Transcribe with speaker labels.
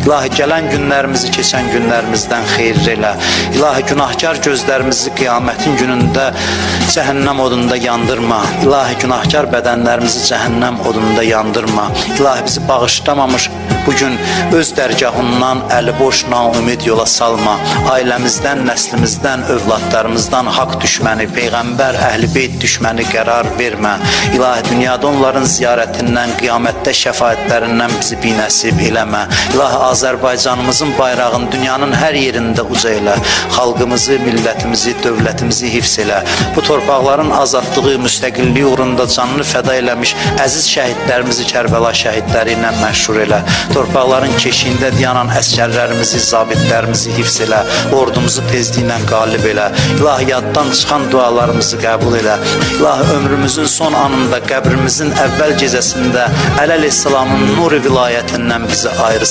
Speaker 1: İlahi, gələn günlərimizi keçən günlərimizdən xeyirli elə. İlahi, günahkar gözlərimizi qiyamətin günündə cəhənnəm odunda yandırma. İlahi, günahkar bədənlərimizi cəhənnəm odunda yandırma. İlahi, bizi bağışlamamış bugün öz dərgahından əli boş naümid yola salma. Ailəmizdən, nəslimizdən, övladlarımızdan haqq düşməni, Peyğəmbər, Əhl-i Beyt düşməni qərar vermə. İlahi, dünyada onların ziyarətindən, qiyamətdə şəfaətlərindən bizi binəsib eləmə. İlahi, Azərbaycanımızın bayrağını dünyanın hər yerində uca elə. Xalqımızı, millətimizi, dövlətimizi hifz elə. Bu torpaqların azadlığı, müstəqilliyi uğrunda canını fəda eləmiş əziz şəhidlərimizi Kərbəla şəhidləri ilə məşhur elə. Torpaqların keşiyində dayanan əskərlərimizi, zabitlərimizi hifz elə. Ordumuzu tezliklə qalib elə. İlahi, yaddan çıxan dualarımızı qəbul elə. İlahi, ömrümüzün son anında, qəbrimizin əvvəl gecəsində Əli əleyhissalamın nuru vilayətindən bizi ayırsın.